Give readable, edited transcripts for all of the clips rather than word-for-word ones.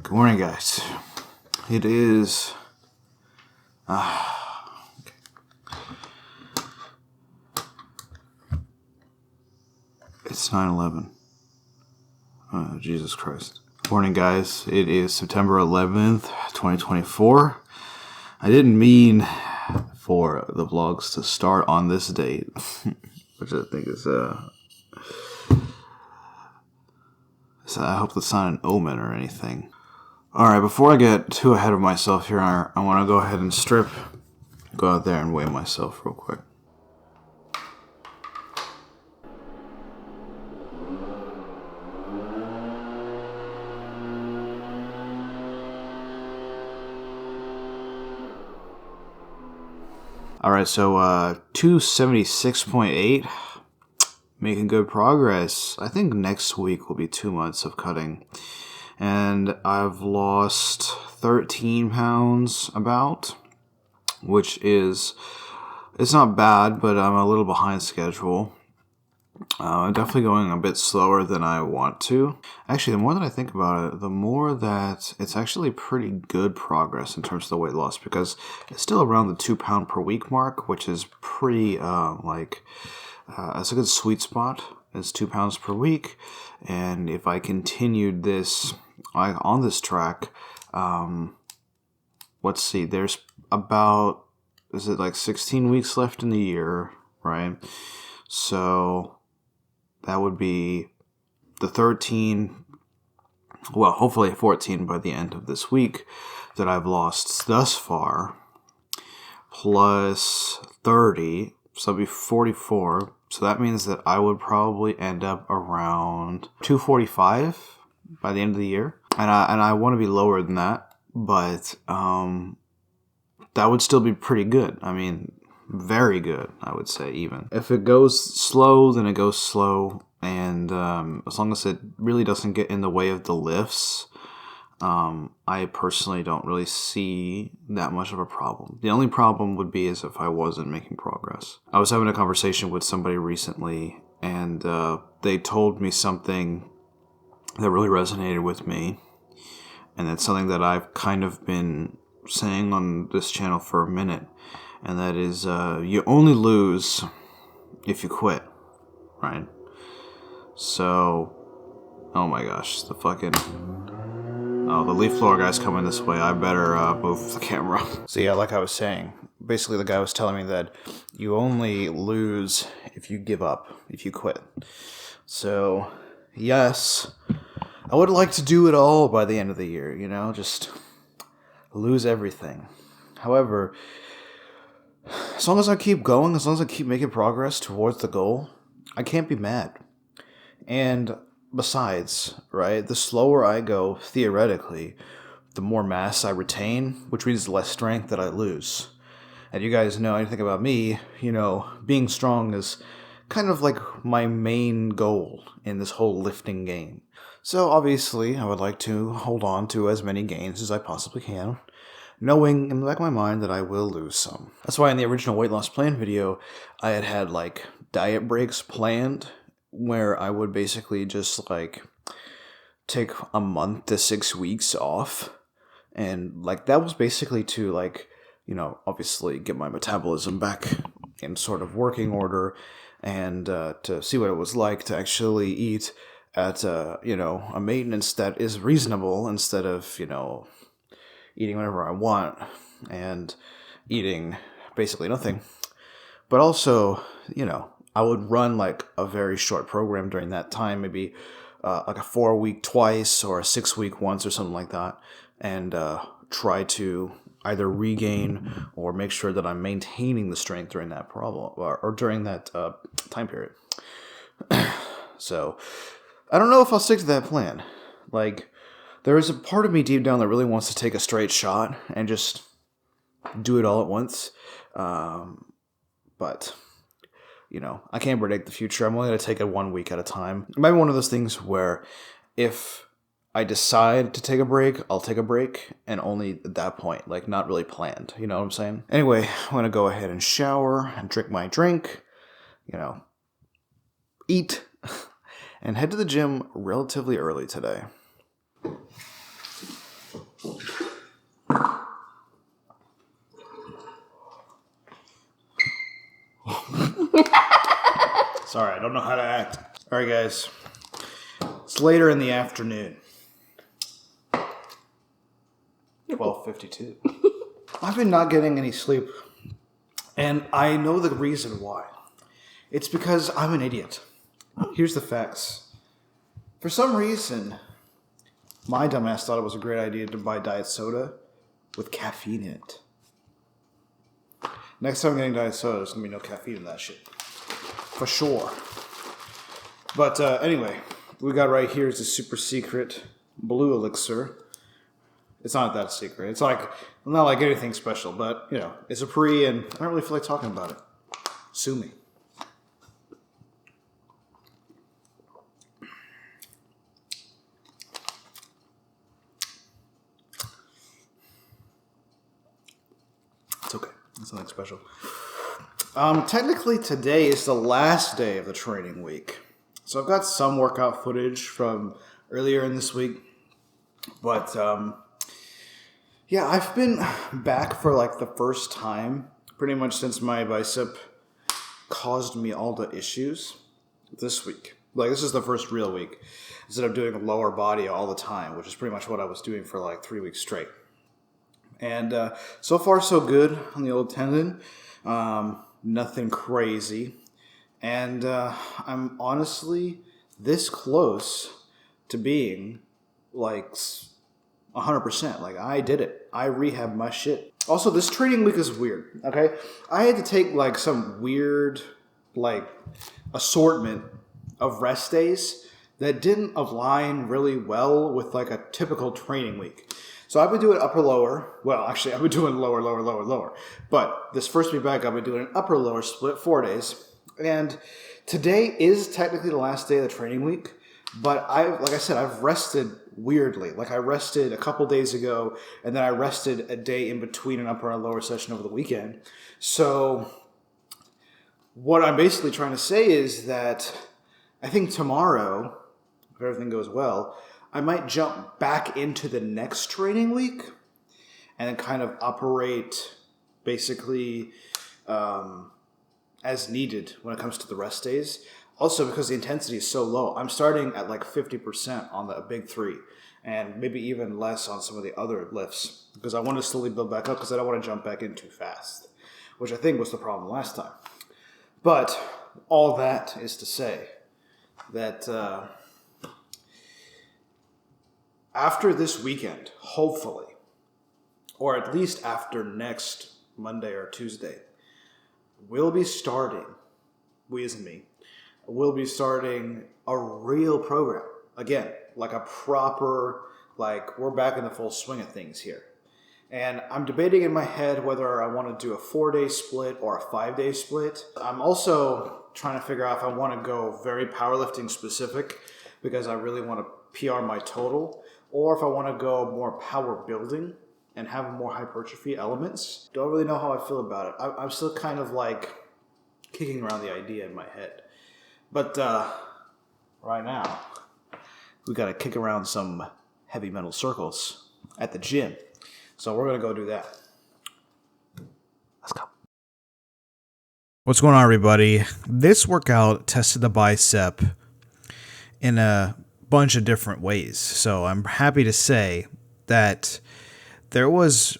Good morning, guys. It is... It's 9/11. Oh, Jesus Christ. Good morning, guys. It is September 11th, 2024. I didn't mean for the vlogs to start on this date, which I think is, I hope that's not an omen or anything. Alright, before I get too ahead of myself here, I want to go ahead and go out there and weigh myself real quick. Alright, so 276.8, making good progress. I think next week will be 2 months of cutting. And I've lost 13 pounds about, which is, it's not bad, but I'm a little behind schedule. I'm definitely going a bit slower than I want to. Actually, the more that I think about it, the more that it's actually pretty good progress in terms of the weight loss, because it's still around the 2 pound per week mark, which is pretty, it's a good sweet spot. It's 2 pounds per week. And if I continued this, on this track, let's see, there's about, is it like 16 weeks left in the year, right? So that would be the 13, well, hopefully 14 by the end of this week that I've lost thus far, plus 30, so that'd be 44. So that means that I would probably end up around 245 by the end of the year. And I want to be lower than that, but that would still be pretty good. I mean, very good, I would say, even. If it goes slow, then it goes slow. And as long as it really doesn't get in the way of the lifts, I personally don't really see that much of a problem. The only problem would be is if I wasn't making progress. I was having a conversation with somebody recently, and they told me something that really resonated with me. And that's something that I've kind of been saying on this channel for a minute. And that is, you only lose if you quit, right? So, oh my gosh, the leaf blower guy's coming this way. I better move the camera. So yeah, like I was saying, basically the guy was telling me that you only lose if you give up, if you quit. So, yes, I would like to do it all by the end of the year, just lose everything. However, as long as I keep going, as long as I keep making progress towards the goal, I can't be mad. And besides, right, the slower I go, theoretically, the more mass I retain, which means the less strength that I lose. And you guys know anything about me, being strong is kind of like my main goal in this whole lifting game. So obviously, I would like to hold on to as many gains as I possibly can, knowing in the back of my mind that I will lose some. That's why in the original weight loss plan video, I had diet breaks planned, where I would basically just take a month to 6 weeks off. And that was basically to obviously get my metabolism back in sort of working order, and to see what it was like to actually eat at a maintenance that is reasonable, instead of eating whatever I want and eating basically nothing. But also, I would run a very short program during that time, maybe a 4-week twice or a 6-week once or something like that, and try to either regain or make sure that I'm maintaining the strength during that problem or during that time period. So I don't know if I'll stick to that plan. There is a part of me deep down that really wants to take a straight shot and just do it all at once. But I can't predict the future. I'm only going to take it 1 week at a time. It might be one of those things where if I decide to take a break, I'll take a break, and only at that point, not really planned. You know what I'm saying? Anyway, I'm going to go ahead and shower and drink my drink, eat, and head to the gym relatively early today. Sorry, I don't know how to act. All right, guys. It's later in the afternoon. 12:52. I've been not getting any sleep, and I know the reason why. It's because I'm an idiot. Here's the facts. For some reason, my dumbass thought it was a great idea to buy diet soda with caffeine in it. Next time I'm getting diet soda, there's going to be no caffeine in that shit. For sure. But anyway, we got right here is the super secret blue elixir. It's not that secret. It's like, not like anything special, but, you know, it's a pre, and I don't really feel like talking about it. Sue me. It's okay. It's nothing special. Technically, today is the last day of the training week. So I've got some workout footage from earlier in this week. But, yeah, I've been back for like the first time pretty much since my bicep caused me all the issues this week. Like, this is the first real week instead of doing lower body all the time, which is pretty much what I was doing for like 3 weeks straight. And so far, so good on the old tendon. Nothing crazy. And I'm honestly this close to being like 100%. Like, I did it. I rehabbed my shit. Also, this training week is weird, okay? I had to take like some weird like assortment of rest days that didn't align really well with like a typical training week. So I've been doing upper lower. Well, actually, I've been doing lower, lower, lower, lower. But this first week back, I've been doing an upper lower split 4 days. And today is technically the last day of the training week. But like I said, I've rested weirdly. Like, I rested a couple days ago, and then I rested a day in between an upper and a lower session over the weekend. So what I'm basically trying to say is that I think tomorrow, if everything goes well, I might jump back into the next training week and then kind of operate basically as needed when it comes to the rest days. Also, because the intensity is so low, I'm starting at like 50% on the big three and maybe even less on some of the other lifts because I want to slowly build back up because I don't want to jump back in too fast, which I think was the problem last time. But all that is to say that after this weekend, hopefully, or at least after next Monday or Tuesday, we'll be starting, we as in me, we'll be starting a real program. Again, like a proper, like we're back in the full swing of things here. And I'm debating in my head whether I want to do a 4-day split or a 5-day split. I'm also trying to figure out if I want to go very powerlifting specific because I really want to PR my total, or if I want to go more power building and have more hypertrophy elements. Don't really know how I feel about it. I'm still kind of like kicking around the idea in my head. But right now, we got to kick around some heavy metal circles at the gym. So we're going to go do that. Let's go. What's going on, everybody? This workout tested the bicep in a bunch of different ways. So I'm happy to say that there was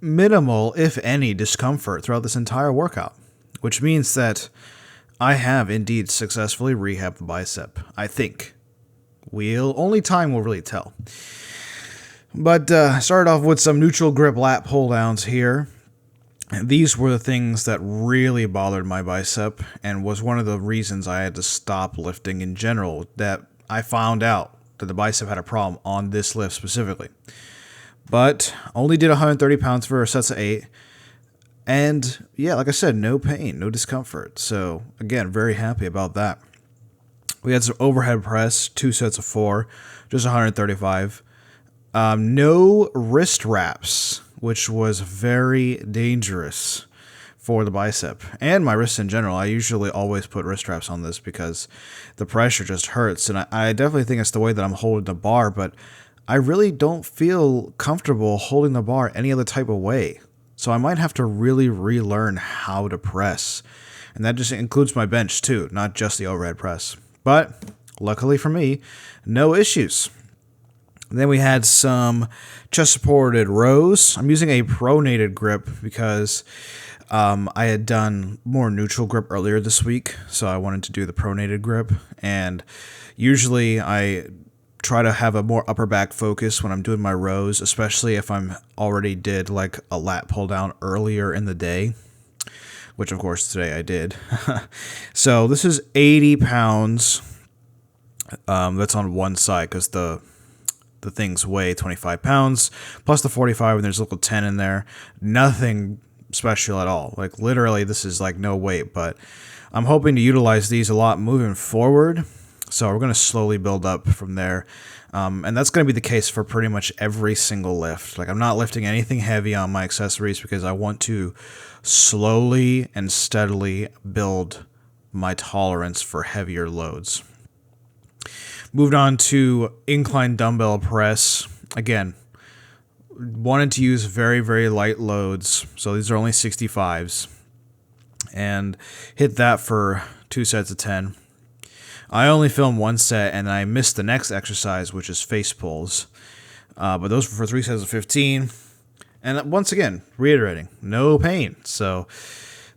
minimal, if any, discomfort throughout this entire workout, which means that I have indeed successfully rehabbed the bicep. I think. Only time will really tell. But started off with some neutral grip lat pull downs here. These were the things that really bothered my bicep and was one of the reasons I had to stop lifting in general, that I found out that the bicep had a problem on this lift specifically. But only did 130 pounds for sets of 8. And yeah, like I said, no pain, no discomfort. So again, very happy about that. We had some overhead press, 2 sets of 4, just 135. No wrist wraps, which was very dangerous for the bicep and my wrists in general. I usually always put wrist wraps on this because the pressure just hurts. And I definitely think it's the way that I'm holding the bar, but I really don't feel comfortable holding the bar any other type of way. So I might have to really relearn how to press. And that just includes my bench too, not just the overhead press. But luckily for me, no issues. Then we had some chest-supported rows. I'm using a pronated grip because I had done more neutral grip earlier this week, so I wanted to do the pronated grip. And usually I try to have a more upper back focus when I'm doing my rows, especially if I'm already did like a lat pull down earlier in the day, which of course today I did. So this is 80 pounds. That's on one side because the things weigh 25 pounds plus the 45, and there's a little 10 in there. Nothing special at all. Like literally this is like no weight, but I'm hoping to utilize these a lot moving forward. So we're going to slowly build up from there. And that's going to be the case for pretty much every single lift. Like I'm not lifting anything heavy on my accessories because I want to slowly and steadily build my tolerance for heavier loads. Moved on to incline dumbbell press. Again, wanted to use very, very light loads. So these are only 65s. And hit that for 2 sets of 10. I only filmed one set and I missed the next exercise, which is face pulls. But those were for 3 sets of 15. And once again, reiterating, no pain. So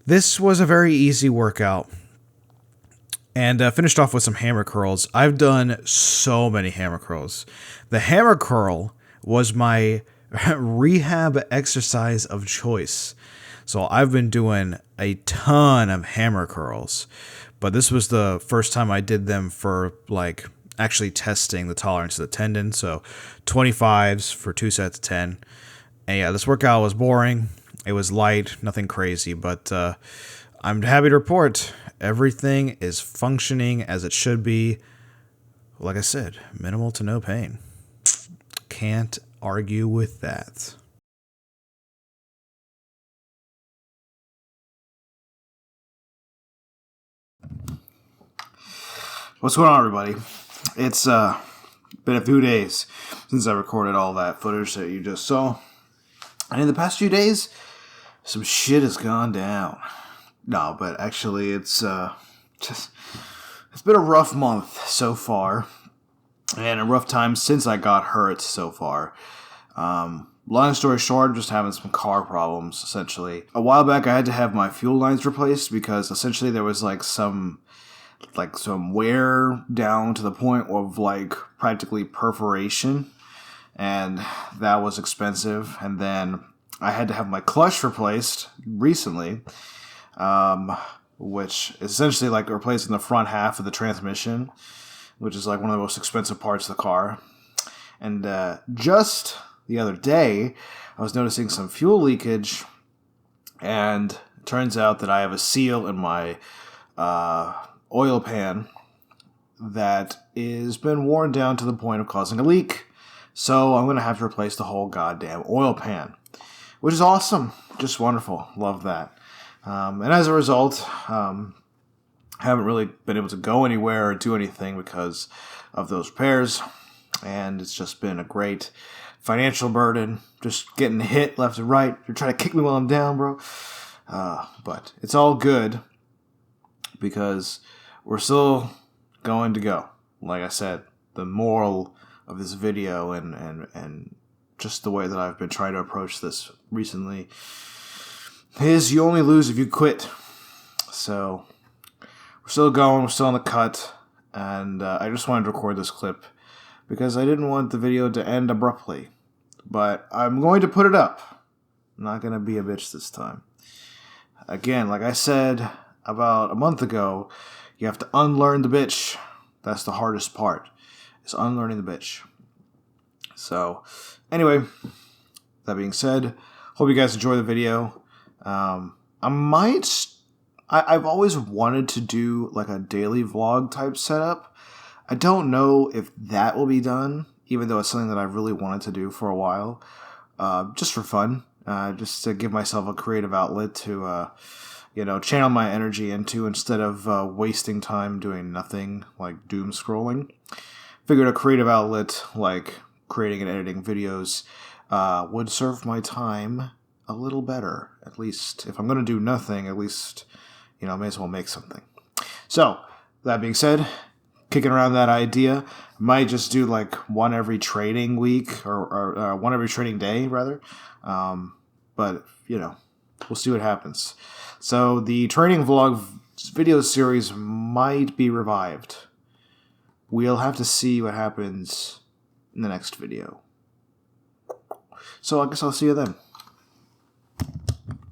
this was a very easy workout. And finished off with some hammer curls. I've done so many hammer curls. The hammer curl was my rehab exercise of choice. So I've been doing a ton of hammer curls. But this was the first time I did them for like actually testing the tolerance of the tendon. So 25s for 2 sets of 10. And yeah, this workout was boring. It was light, nothing crazy, but I'm happy to report everything is functioning as it should be. Like I said, minimal to no pain. Can't argue with that. What's going on, everybody? It's been a few days since I recorded all that footage that you just saw. And in the past few days, some shit has gone down. No, but actually it's been a rough month so far. And a rough time since I got hurt so far. Long story short, I'm just having some car problems, essentially. A while back, I had to have my fuel lines replaced because essentially there was some wear down to the point of like practically perforation, and that was expensive. And then I had to have my clutch replaced recently, which is essentially like replacing the front half of the transmission, which is like one of the most expensive parts of the car. And just the other day, I was noticing some fuel leakage, and it turns out that I have a seal in my oil pan that has been worn down to the point of causing a leak. So I'm going to have to replace the whole goddamn oil pan, which is awesome. Just wonderful. Love that. And as a result, haven't really been able to go anywhere or do anything because of those repairs. And it's just been a great financial burden, just getting hit left and right. You're trying to kick me while I'm down, bro. But it's all good because we're still going to go. Like I said, the moral of this video and just the way that I've been trying to approach this recently is you only lose if you quit. So we're still going, we're still on the cut, and I just wanted to record this clip because I didn't want the video to end abruptly. But I'm going to put it up. I'm not going to be a bitch this time. Again, like I said about a month ago, you have to unlearn the bitch. That's the hardest part, is unlearning the bitch. So, anyway, that being said, hope you guys enjoy the video. I've always wanted to do like a daily vlog type setup. I don't know if that will be done, even though it's something that I've really wanted to do for a while, just for fun, just to give myself a creative outlet to, channel my energy into instead of wasting time doing nothing like doom scrolling. Figured a creative outlet like creating and editing videos would serve my time a little better. At least if I'm going to do nothing, at least, may as well make something. So, that being said, kicking around that idea, might just do like one every trading week or one every trading day rather. But we'll see what happens. So the trading vlog video series might be revived. We'll have to see what happens in the next video. So I guess I'll see you then.